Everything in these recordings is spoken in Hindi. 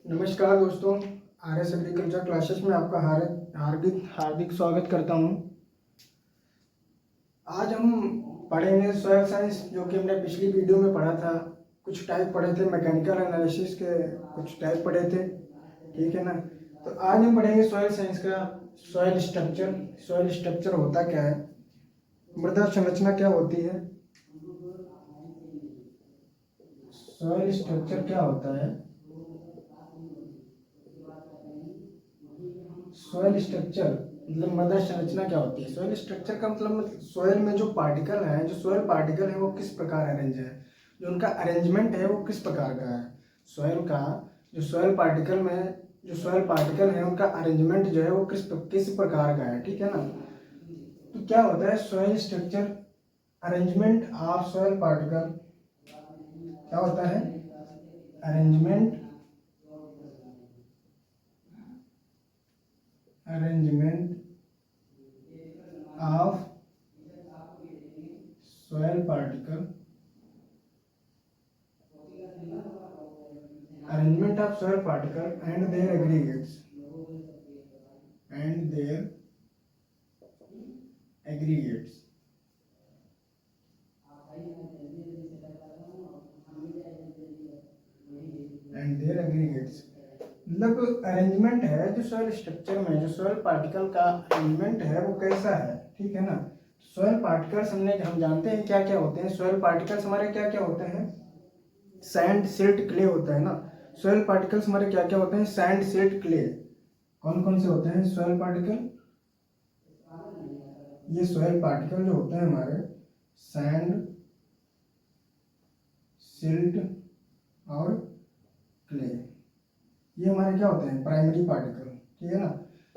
नमस्कार दोस्तों, आर एस एग्रीकल्चर क्लासेस में आपका हार्दिक हार्दिक स्वागत करता हूं। आज हम पढ़ेंगे सॉइल साइंस, जो कि हमने पिछली वीडियो में पढ़ा था। कुछ टाइप पढ़े थे, मैकेनिकल एनालिसिस के कुछ टाइप पढ़े थे, ठीक है ना। तो आज हम पढ़ेंगे सॉइल साइंस का सॉइल स्ट्रक्चर। सॉइल स्ट्रक्चर होता क्या है, मृदा संरचना क्या होती है, सॉइल स्ट्रक्चर क्या होता है। सॉइल स्ट्रक्चर मतलब मृदा संरचना क्या होती है। सॉइल स्ट्रक्चर का मतलब सॉइल में जो पार्टिकल है, जो सॉइल पार्टिकल है वो किस प्रकार अरेंज है, जो उनका अरेंजमेंट है वो किस प्रकार का है। सॉइल का जो सॉइल पार्टिकल में जो सॉइल पार्टिकल है उनका अरेंजमेंट जो है वो किस प्रकार का है, ठीक है ना। तो क्या होता है soil structure, arrangement of soil particle क्या होता है, arrangement of soil particle, arrangement of soil particle and their aggregates and their aggregates मतलब अरेंजमेंट है जो सॉइल स्ट्रक्चर में, जो सॉइल पार्टिकल का अरेंजमेंट है वो कैसा है, ठीक है ना। सॉइल पार्टिकल्स हम जानते हैं क्या क्या होते हैं। सॉइल पार्टिकल्स हमारे क्या क्या होते हैं, सैंड सिल्ट क्ले होता है ना। सॉइल पार्टिकल्स हमारे क्या क्या होते हैं, सैंड सिल्ट क्ले। कौन कौन से होते हैं सॉइल पार्टिकल, ये सॉइल पार्टिकल जो होते हैं हमारे सैंड सिल्ट और क्ले, ये हमारे क्या होते हैं प्राइमरी पार्टिकल, ठीक है ना।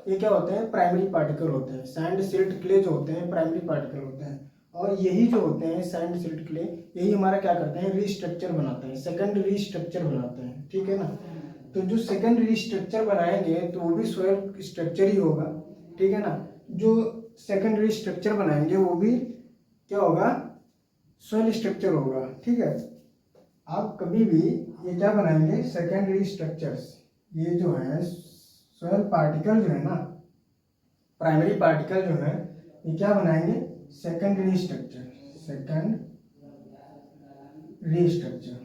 ये क्या होते हैं प्राइमरी पार्टिकल होते हैं। सैंड सिल्ट क्ले जो होते हैं प्राइमरी पार्टिकल होते हैं, और यही जो होते हैं सैंड सिल्ट क्ले, यही हमारा क्या करते हैं रीस्ट्रक्चर बनाते हैं, सेकेंडरी स्ट्रक्चर बनाते हैं, ठीक है ना। तो जो सेकेंडरी स्ट्रक्चर बनाएंगे तो वो भी सॉइल स्ट्रक्चर ही होगा, ठीक है ना। जो सेकेंडरी स्ट्रक्चर बनाएंगे वो भी क्या होगा, सॉइल स्ट्रक्चर होगा, ठीक है। आप कभी भी ये क्या बनाएंगे सेकेंडरी स्ट्रक्चर्स, ये जो है सॉइल पार्टिकल जो है ना, प्राइमरी पार्टिकल जो है ये क्या बनाएंगे सेकेंडरी स्ट्रक्चर, सेकेंडरी स्ट्रक्चर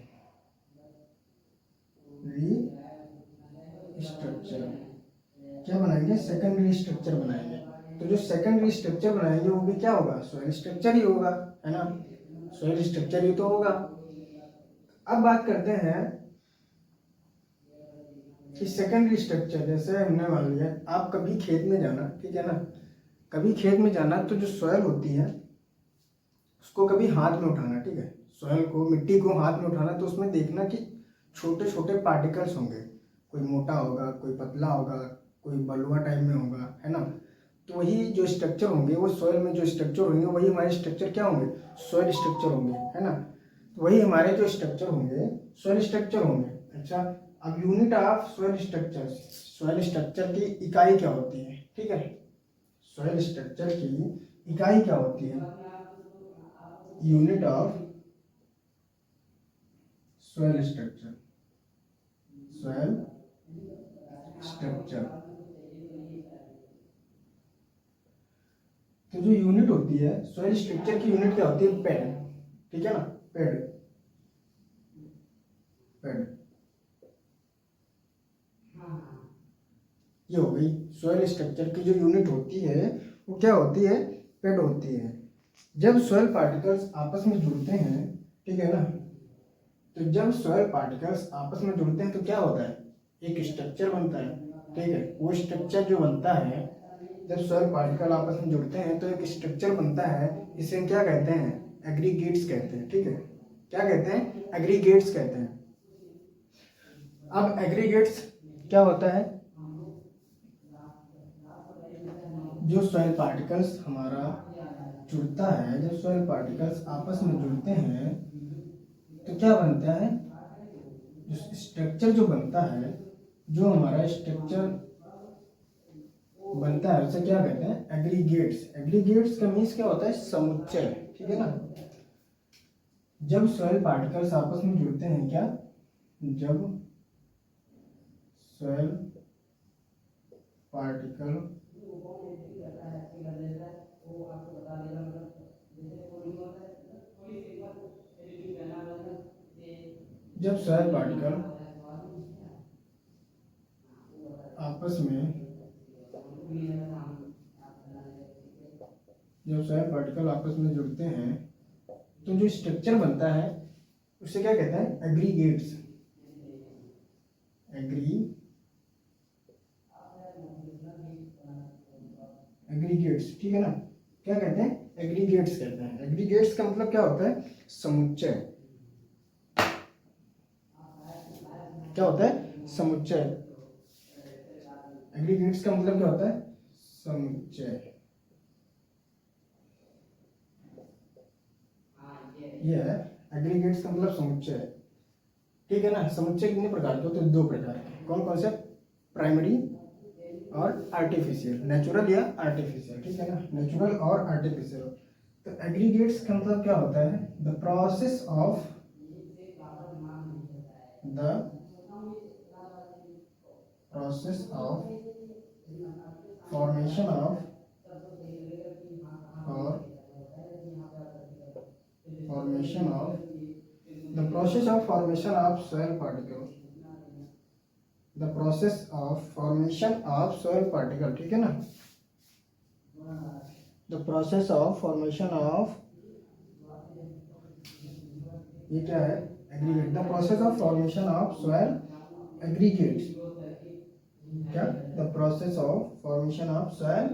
क्या बनाएंगे सेकेंडरी स्ट्रक्चर बनाएंगे। तो जो सेकेंडरी स्ट्रक्चर बनाएंगे वो भी क्या होगा सॉइल स्ट्रक्चर ही होगा, है ना। सॉइल स्ट्रक्चर ही तो होगा। अब बात करते हैं कि सेकेंडरी स्ट्रक्चर, जैसे हमने मान लिया आप कभी खेत में जाना, ठीक है ना, कभी खेत में जाना तो जो सॉइल होती है उसको कभी हाथ में उठाना, ठीक है। सॉइल को, मिट्टी को हाथ में उठाना तो उसमें देखना कि छोटे छोटे पार्टिकल्स होंगे, कोई मोटा होगा, कोई पतला होगा, कोई बलुआ टाइप में होगा, है ना। तो वही जो स्ट्रक्चर होंगे, वो सॉइल में जो स्ट्रक्चर होंगे वही हमारे स्ट्रक्चर क्या होंगे, सॉइल स्ट्रक्चर होंगे, है ना। तो वही हमारे जो स्ट्रक्चर होंगे सॉइल स्ट्रक्चर होंगे। अच्छा, अब unit of soil structure, soil structure की इकाई क्या होती है, ठीक है। सॉइल स्ट्रक्चर की इकाई क्या होती है, unit of soil structure, soil structure. तो जो यूनिट होती है सॉइल स्ट्रक्चर की यूनिट क्या होती है, पेड, ठीक है ना, पेड पेड। ये हो गई सॉइल स्ट्रक्चर की जो यूनिट होती है वो क्या होती है, पेड होती है। जब सॉइल पार्टिकल्स आपस में जुड़ते हैं, ठीक है ना, तो जब सॉइल पार्टिकल्स आपस में जुड़ते हैं तो क्या होता है, एक स्ट्रक्चर बनता है, ठीक है। वो स्ट्रक्चर जो बनता है जब सॉइल पार्टिकल आपस में जुड़ते हैं तो एक स्ट्रक्चर बनता है, इसे हम क्या कहते हैं, एग्रीगेट्स कहते हैं, ठीक है। क्या कहते हैं, एग्रीगेट्स कहते हैं। अब एग्रीगेट्स क्या होता है, जो सॉइल पार्टिकल्स हमारा जुड़ता है, जब सॉइल पार्टिकल्स आपस में जुड़ते हैं तो क्या बनता है, जो स्ट्रक्चर जो बनता है, जो हमारा स्ट्रक्चर बनता है उसे क्या कहते हैं, एग्रीगेट्स। एग्रीगेट्स का मीन्स क्या होता है, समुच्चय, ठीक है ना। जब सॉइल पार्टिकल्स आपस में जुड़ते हैं, क्या, जब सॉइल पार्टिकल जब सॉइल पार्टिकल आपस में जुड़ते हैं तो जो स्ट्रक्चर बनता है उसे क्या कहते हैं? एग्रीगेट्स। एग्रीगेट्स, ठीक है ना? क्या कहते हैं? एग्रीगेट्स कहते हैं। एग्रीगेट्स का मतलब क्या होता है? समुच्चय। क्या होता है? समुच्चय। एग्रीगेट्स का मतलब क्या होता है? समुच्चय। ये है एग्रीगेट्स का मतलब समुच्चय, ठीक है ना? समुच्चय कितने प्रकार के होते हैं? 2 प्रकार के। कौन कौन से? प्राइमरी और आर्टिफिशियल, नेचुरल या आर्टिफिशियल, ठीक है ना? नेचुरल और आर्टिफिशियल। तो एग्रीगेट्स का मतलब क्या होता है? The process of formation of soil particle, the process of formation of soil particle, ठीक है ना? The process of formation of, ये क्या है? Aggregate. The process of formation of soil aggregates. क्या? The process of formation of soil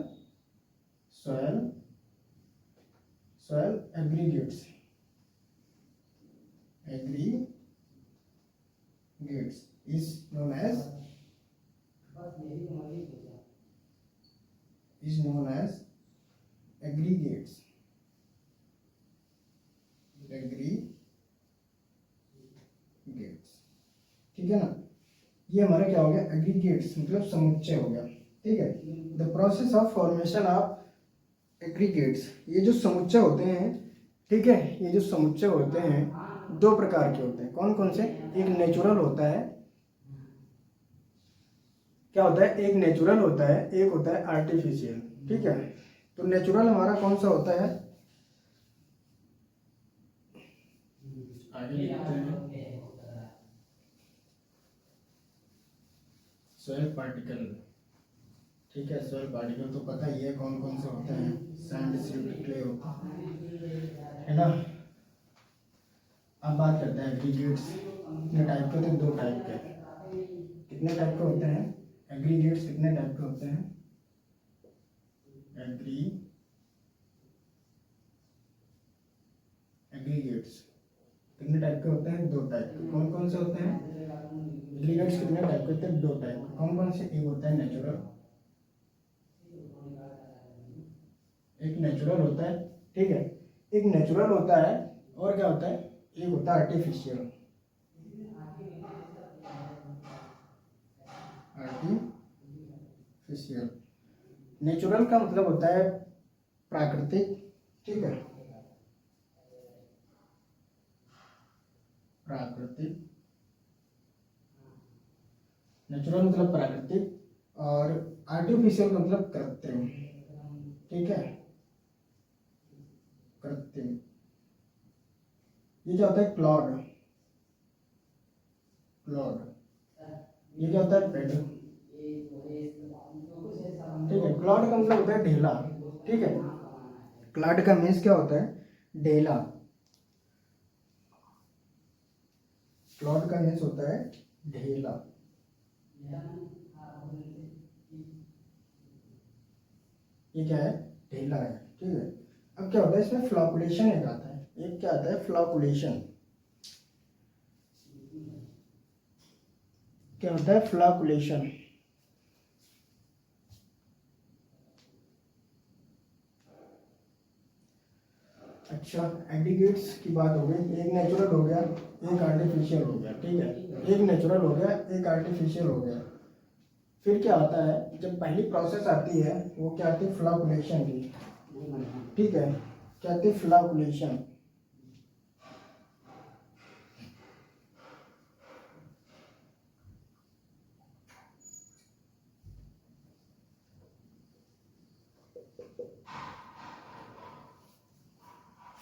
aggregates is known as aggregates। ठीक है ना? ये हमारा क्या हो गया? एग्रीगेट्स मतलब समुच्चय हो गया, ठीक है? The process of formation of aggregates, ये जो समुच्चय होते हैं, ठीक है, ये जो समुच्चय होते हैं 2 प्रकार के होते हैं। कौन कौन से? एक नेचुरल होता है, क्या होता है? एक नेचुरल होता है, एक होता है आर्टिफिशियल, ठीक है? तो नेचुरल हमारा कौन सा होता है? आगे लिखते हैं, सॉइल पार्टिकल, ठीक है? सॉइल पार्टिकल तो पता ही है कौन कौन से होते हैं। सैंड, सिल्ट, क्ले होता है ना? अब बात करते हैं एग्रीगेट्स कितने टाइप के होते हैं? 2 टाइप के। कितने टाइप के होते हैं एग्रीगेट्स? कितने टाइप के होते हैं? एग्रीगेट्स कितने टाइप के होते हैं? 2 टाइप के। कौन कौन से होते हैं एग्रीगेट्स? कितने टाइप के होते हैं? 2 टाइप के। कौन कौन से? एक होता है नेचुरल, एक नेचुरल होता है, ठीक है? एक नेचुरल होता है और क्या होता है? एक होता है आर्टिफिशियल। नेचुरल का मतलब होता है प्राकृतिक, ठीक है? प्राकृतिक, नेचुरल मतलब प्राकृतिक और आर्टिफिशियल मतलब कृत्रिम, ठीक है? कृत्रिम। ये क्या होता है? क्लॉड। ये क्या होता है? बेड, ठीक है? क्लॉड का मतलब होता है ढेला, ठीक है? क्लॉड का मीन्स क्या होता है? ढेला। क्लॉड का मीन्स होता है ढेला। ये क्या है? ढेला है, ठीक है? अब क्या होता है इसमें? फ्लॉकुलेशन एक आता है। एक क्या आता है? फ्लॉकुलेशन। क्या होता है? फ्लॉकुलेशन। अच्छा, एग्रीगेट्स की बात हो गई। एक नेचुरल हो गया, एक आर्टिफिशियल हो गया, ठीक है? एक नेचुरल हो गया, एक आर्टिफिशियल हो गया। फिर क्या होता है? जब पहली प्रोसेस आती है वो क्या आती है? फ्लॉकुलेशन की, ठीक है? क्या आती है? फ्लॉकुलेशन।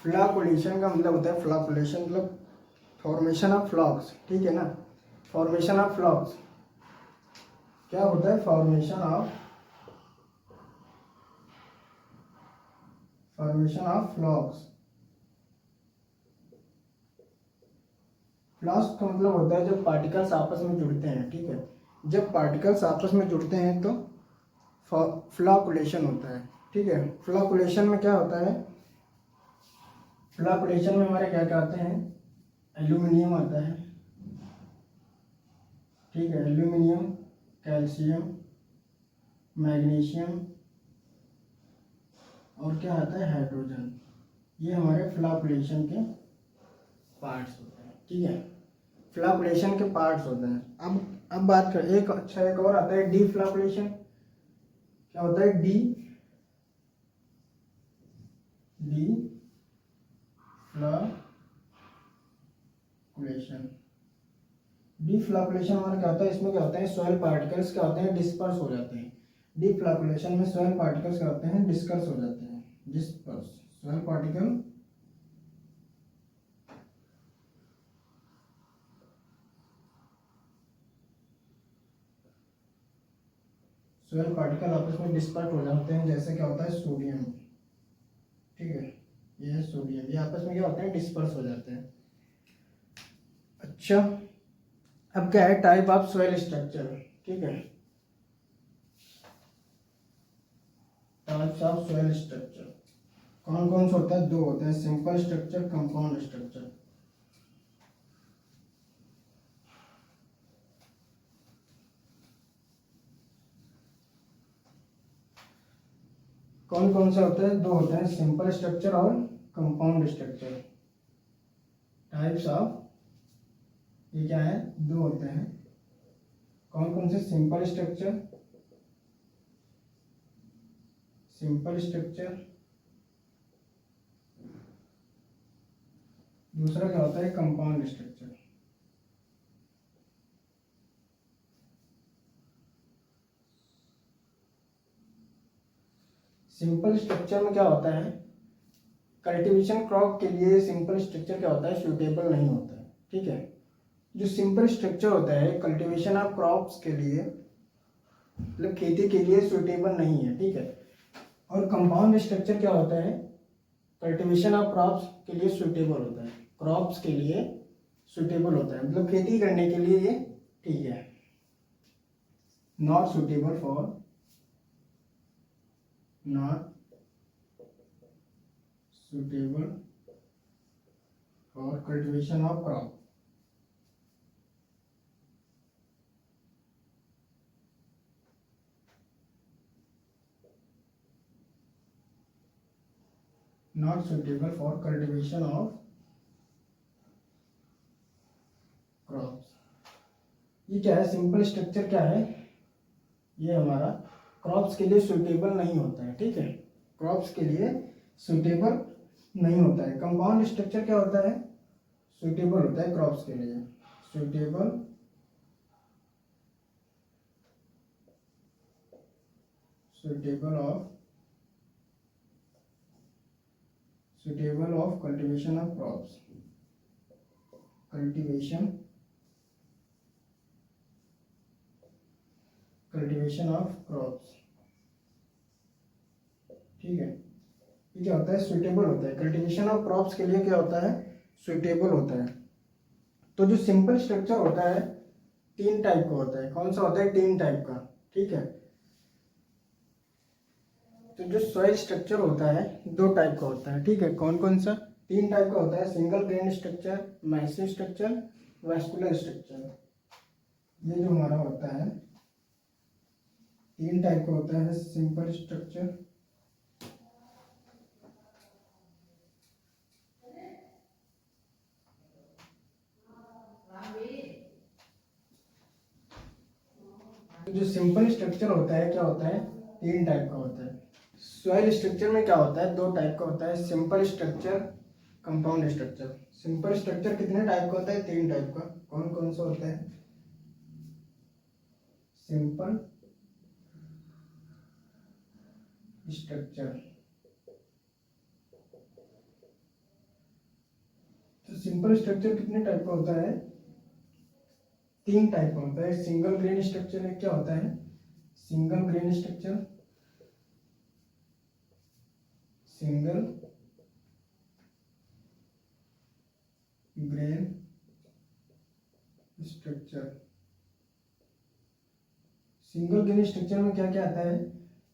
फ्लॉकुलेशन का मतलब होता है, फ्लॉकुलेशन मतलब फॉर्मेशन ऑफ फ्लॉक्स, ठीक है ना। फॉर्मेशन ऑफ फ्लॉक्स क्या होता है, फॉर्मेशन ऑफ फ्लॉक्स। फ्लॉक्स का मतलब होता है जब पार्टिकल्स आपस में जुड़ते हैं, ठीक है। जब पार्टिकल्स आपस में जुड़ते हैं तो फ्लॉकुलेशन होता है, ठीक है। फ्लॉकुलेशन में क्या होता है, फ्लॉकुलेशन में हमारे क्या क्या आते हैं, एल्यूमिनियम आता है, ठीक है। एल्यूमिनियम, कैल्शियम, मैग्नीशियम और क्या आता है, हाइड्रोजन। ये हमारे फ्लॉकुलेशन के पार्ट्स होते हैं, ठीक है। फ्लॉकुलेशन के पार्ट्स होते हैं। अब बात करें एक, अच्छा एक और आता है डी फ्लॉकुलेशन। क्या होता है, डी फ्लॉकुलेशन। डी फ्लॉकुलेशन हमारा क्या होता है, इसमें क्या होता है, सॉइल पार्टिकल्स क्या होते हैं, डिस्पर्स हो जाते हैं। डी फ्लॉकुलेशन में सॉइल पार्टिकल्स क्या होते हैं, डिस्पर्स हो जाते हैं, disperse. Soil particle soil particle आपस में डिस्पर्स हो जाते हैं। जैसे क्या होता है, सोडियम, ठीक है, ये सोडियम, ये आपस में क्या होते हैं, डिस्पर्स हो जाते हैं। अच्छा, अब क्या है, टाइप ऑफ सॉइल स्ट्रक्चर, ठीक है। टाइप्स ऑफ सॉइल स्ट्रक्चर कौन कौन से होता है, दो होते हैं, सिंपल स्ट्रक्चर, कंपाउंड स्ट्रक्चर। कौन कौन से होते हैं, दो होते हैं, सिंपल स्ट्रक्चर और कंपाउंड स्ट्रक्चर। टाइप्स ऑफ, ये क्या है, दो होते हैं। कौन कौन से, सिंपल स्ट्रक्चर, दूसरा क्या होता है, कंपाउंड स्ट्रक्चर। सिंपल स्ट्रक्चर में क्या होता है, कल्टीवेशन क्रॉप के लिए सिंपल स्ट्रक्चर क्या होता है, सूटेबल नहीं होता है, ठीक है। जो सिंपल स्ट्रक्चर होता है कल्टीवेशन ऑफ क्रॉप्स के लिए, मतलब खेती के लिए सूटेबल नहीं है, ठीक है। और कंपाउंड स्ट्रक्चर क्या होता है, कल्टीवेशन ऑफ क्रॉप्स के लिए सूटेबल होता है, क्रॉप्स के लिए सूटेबल होता है, मतलब खेती करने के लिए ये ठीक है। Not suitable for, not suitable for cultivation of crop। Not suitable for cultivation of crops। ये क्या है, सिंपल स्ट्रक्चर क्या है, ये हमारा क्रॉप्स के लिए सुटेबल नहीं होता है, ठीक है। क्रॉप्स के लिए सुटेबल नहीं होता है। कंपाउंड स्ट्रक्चर क्या होता है, सुटेबल होता है क्रॉप्स के लिए, suitable of cultivation of crops, cultivation of crops, ठीक है। ये क्या होता है, सुटेबल होता है, कल्टीवेशन ऑफ क्रॉप्स के लिए क्या होता है, सुटेबल होता है। तो जो सिंपल स्ट्रक्चर होता है तीन टाइप का होता है, कौन सा होता है, तीन टाइप का, ठीक है। तो जो सॉइल स्ट्रक्चर होता है दो टाइप का होता है, ठीक है। कौन कौन सा, तीन टाइप का होता है, single grain structure, massive structure, vascular structure. ये जो हमारा होता है तीन टाइप का होता है, सिंपल स्ट्रक्चर, जो सिंपल स्ट्रक्चर होता है क्या होता है, तीन टाइप का होता है। सॉइल स्ट्रक्चर में क्या होता है, दो टाइप का होता है, simple structure, compound structure. Simple structure कितने टाइप का होता है, तीन टाइप का। कौन कौन सा होता है, सिंपल स्ट्रक्चर। तो सिंपल स्ट्रक्चर कितने टाइप का होता है? 3 टाइप का होता है। सिंगल ग्रेन स्ट्रक्चर है, क्या होता है? Single grain structure, single grain structure. Single grain structure में क्या क्या आता है?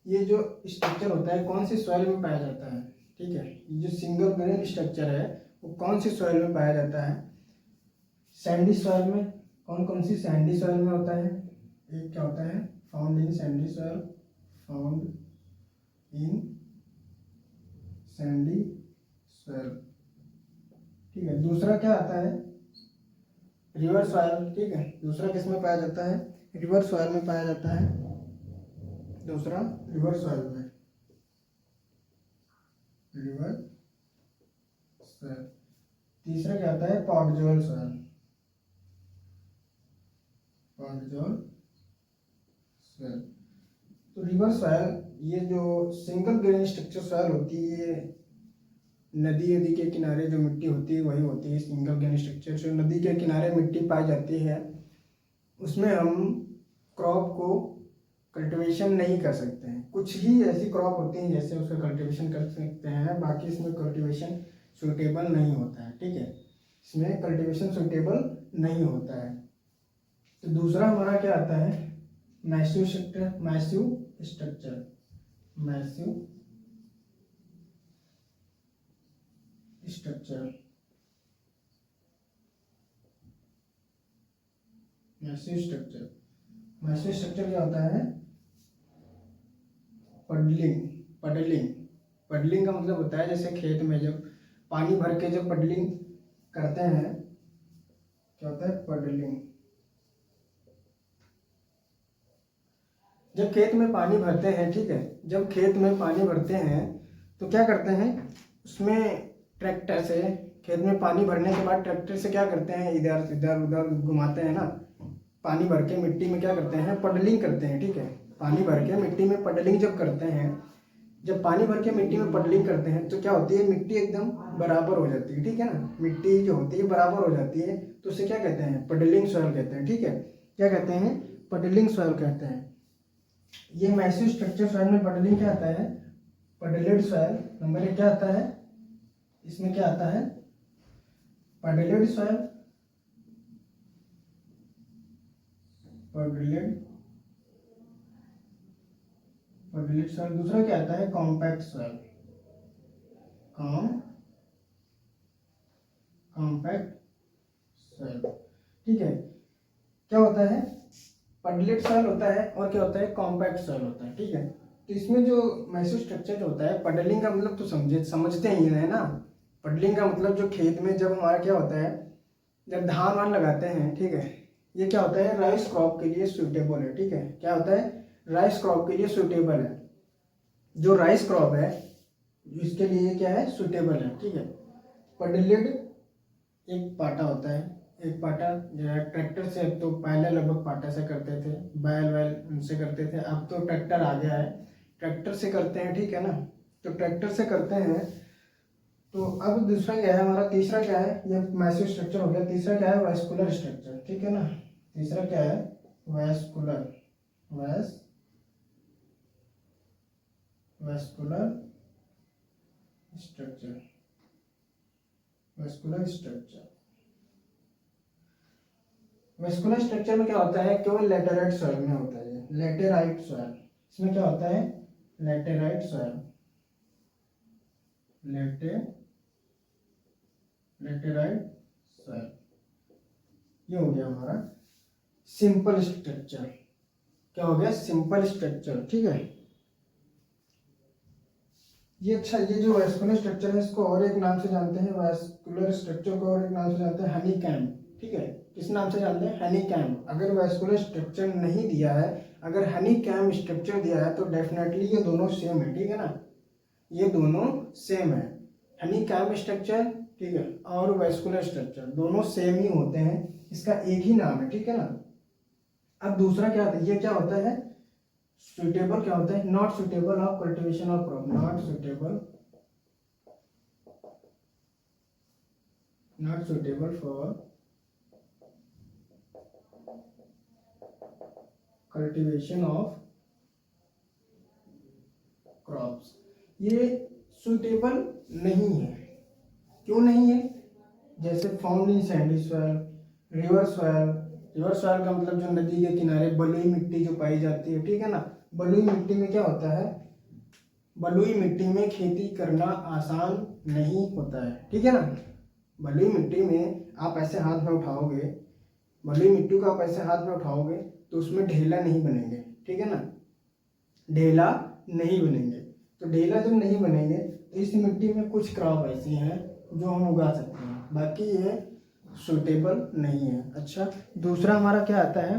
ये जो स्ट्रक्चर होता है कौन सी सॉइल में पाया जाता है? ठीक है, ये जो सिंगल ग्रेन स्ट्रक्चर है वो कौन सी सॉइल में पाया जाता है? सैंडी सॉइल में। कौन कौन सी सैंडी सॉइल में होता है? एक क्या होता है? Found in Sandy soil, found in Sandy soil. ठीक है, दूसरा क्या आता है? River soil. ठीक है, दूसरा किस में पाया जाता है? रिवर सॉइल में पाया जाता है। दूसरा रिवर सॉइल में, रिवर सॉइल। तीसरा क्या आता है? Podzol soil, podzol soil. तो रिवर सॉइल, ये जो सिंगल ग्रेन स्ट्रक्चर सॉइल होती है, नदी नदी के किनारे जो मिट्टी होती है वही होती है सिंगल ग्रेन स्ट्रक्चर। जो नदी के किनारे मिट्टी पाई जाती है उसमें हम क्रॉप को कल्टीवेशन नहीं कर सकते हैं। कुछ ही ऐसी क्रॉप होती हैं जैसे उसका कल्टीवेशन कर सकते हैं, बाकी इसमें कल्टीवेशन सूटेबल नहीं होता है। ठीक है, इसमें कल्टीवेशन सूटेबल नहीं होता है। तो दूसरा हमारा क्या आता है? Massive structure, massive structure, massive structure. Massive structure, massive structure क्या होता है? Puddling, puddling. पडलिंग का मतलब होता है जैसे खेत में जब पानी भर के जब पडलिंग करते हैं, क्या होता है? पडलिंग। जब खेत में पानी भरते हैं, ठीक है, जब खेत में पानी भरते हैं तो क्या करते हैं? उसमें ट्रैक्टर से, खेत में पानी भरने के बाद ट्रैक्टर से क्या करते हैं? इधर इधर उधर घुमाते हैं ना, पानी भर के मिट्टी में क्या करते हैं? पडलिंग करते हैं। ठीक है, पानी भर के मिट्टी में पडलिंग जब करते हैं, जब पानी भर के मिट्टी में पडलिंग करते हैं तो क्या होती है? मिट्टी एकदम बराबर हो जाती है। ठीक है ना, मिट्टी जो होती है बराबर हो जाती है, तो उसे क्या कहते हैं? पडलिंग सॉइल कहते हैं। ठीक है, क्या कहते हैं? पडलिंग सॉइल कहते हैं। ये मैसिव स्ट्रक्चर सॉइल में पडलिंग क्या आता है? पडलेड सॉइल। नंबर 1 क्या आता है? इसमें क्या आता है? पडलेड सॉइल, पडलेड, पडलेड सॉइल। दूसरा क्या आता है? Compact soil, compact soil. ठीक है, क्या होता है? पडलेट सॉइल होता है और क्या होता है? कॉम्पैक्ट सॉइल होता है। ठीक है, तो इसमें जो मैसिव स्ट्रक्चर जो होता है, पडलिंग का मतलब तो समझते ही है ना। पडलिंग का मतलब जो खेत में जब हमारा क्या होता है, जब धान वान लगाते हैं, ठीक है, ये क्या होता है? राइस क्रॉप के लिए सूटेबल है। ठीक है, क्या होता है? राइस क्रॉप के लिए सूटेबल है। जो राइस क्रॉप है इसके लिए क्या है? सूटेबल है। ठीक है, पडलेड एक पाटा होता है, एक पाटा जो है ट्रैक्टर से, अब तो पहले लगभग पाटा से करते थे, बैल वैल उनसे करते थे, अब तो ट्रैक्टर आ गया है, ट्रैक्टर से करते हैं। ठीक है ना, तो ट्रैक्टर से करते हैं। तो अब दूसरा क्या है हमारा? तीसरा क्या है? ये मैसिव स्ट्रक्चर हो गया। तीसरा क्या है? Vascular structure. ठीक है ना, तीसरा क्या है? Vascular, vascular structure, vascular structure. Vascular structure में क्या होता है? केवल लेटेराइट सॉइल में होता है, लेटेराइट सॉइल। इसमें क्या होता है? Laterite soil, laterite soil. ये हो गया हमारा सिंपल स्ट्रक्चर। क्या हो गया? Simple structure. ठीक है, ये अच्छा, ये जो वेस्कुलर स्ट्रक्चर है इसको और एक नाम से जानते हैं, वेस्कुलर स्ट्रक्चर को और एक नाम से जानते हैं हनीकैम्ब। ठीक है, किस नाम से जानते हैं? हनीकैम्ब। अगर वेस्कुलर स्ट्रक्चर नहीं दिया है, अगर हनीकैम्ब स्ट्रक्चर दिया है तो डेफिनेटली ये दोनों सेम है। ठीक है ना, ये दोनों सेम है। हनीकैम्ब स्ट्रक्चर, ठीक है, और वेस्कुलर स्ट्रक्चर दोनों सेम ही होते हैं, इसका एक ही नाम है। ठीक है ना। अब दूसरा क्या होता है? ये क्या होता है? सुटेबल क्या होता है, not suitable of cultivation of crop, not suitable for cultivation of crops. ये सुटेबल नहीं है, क्यों नहीं है, जैसे found in Sandy soil, river soil, river soil का मतलब जो नदी के किनारे बलुई मिट्टी जो पाई जाती है, ठीक है ना। बलुई मिट्टी में क्या होता है, बलुई मिट्टी में खेती करना आसान नहीं होता है, ठीक है ना। बलुई मिट्टी में आप ऐसे हाथ में उठाओगे, बलुई मिट्टी को आप ऐसे हाथ में उठाओगे तो उसमें ढेला नहीं बनेंगे, ठीक है ना, ढेला नहीं बनेंगे। तो ढेला जब नहीं बनेंगे तो इस मिट्टी में कुछ क्रॉप ऐसी हैं जो हम उगा सकते हैं, बाकी ये सुटेबल नहीं है। अच्छा, दूसरा हमारा क्या आता है,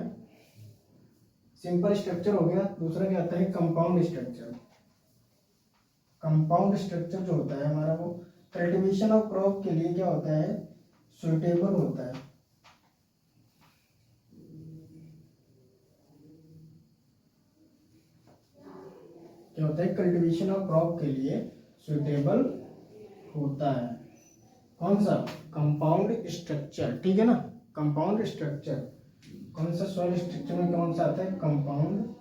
सिंपल स्ट्रक्चर हो गया। दूसरा क्या आता है, कंपाउंड स्ट्रक्चर। कंपाउंड स्ट्रक्चर जो होता है हमारा, वो कल्टीवेशन ऑफ क्रॉप के लिए क्या होता है, सुटेबल होता है। क्या होता है, कल्टीवेशन ऑफ क्रॉप के लिए सुटेबल होता है। कौन सा, कंपाउंड स्ट्रक्चर, ठीक है ना। कंपाउंड स्ट्रक्चर कौन सा, सॉइल स्ट्रक्चर में कौन सा आता है, कंपाउंड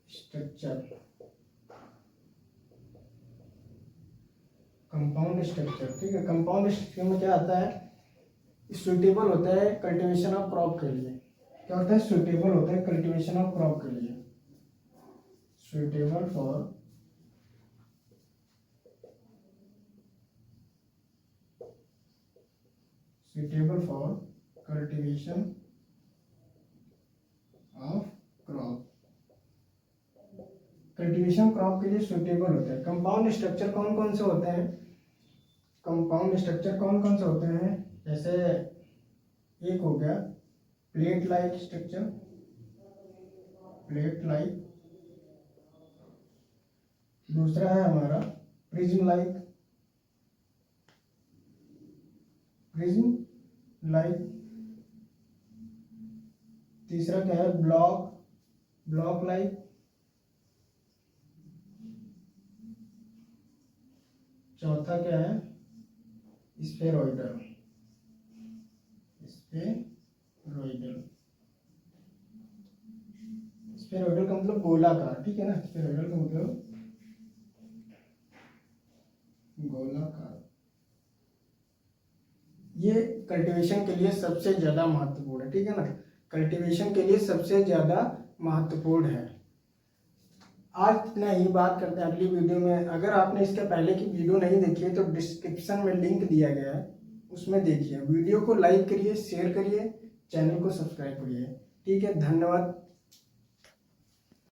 स्ट्रक्चर। कंपाउंड स्ट्रक्चर, ठीक है। कंपाउंड स्ट्रक्चर में क्या आता है, सुटेबल होता है कल्टीवेशन ऑफ क्रॉप के लिए। क्या होता है, सुटेबल होता है कल्टीवेशन ऑफ क्रॉप के लिए, suitable for cultivation of crop. Cultivation crop के लिए सुटेबल होता है। कंपाउंड स्ट्रक्चर कौन कौन से होते हैं, कंपाउंड स्ट्रक्चर कौन कौन से होते हैं, जैसे एक हो गया plate like structure, plate like. दूसरा है हमारा प्रिज्म लाइक, प्रिज्म लाइक। तीसरा क्या है, ब्लॉक लाइक। चौथा क्या है, स्फेरॉइडल का मतलब गोलाकार, ठीक है ना। स्फेरॉइडल का मतलब गोलाकार। ये कल्टीवेशन के लिए सबसे ज्यादा महत्वपूर्ण है, ठीक है ना। कल्टीवेशन के लिए सबसे ज्यादा महत्वपूर्ण है। आज इतना ही, बात करते हैं अगली वीडियो में। अगर आपने इसके पहले की वीडियो नहीं देखी है तो डिस्क्रिप्शन में लिंक दिया गया है, उसमें देखिए। वीडियो को लाइक करिए, शेयर करिए, चैनल को सब्सक्राइब करिए, ठीक है। धन्यवाद।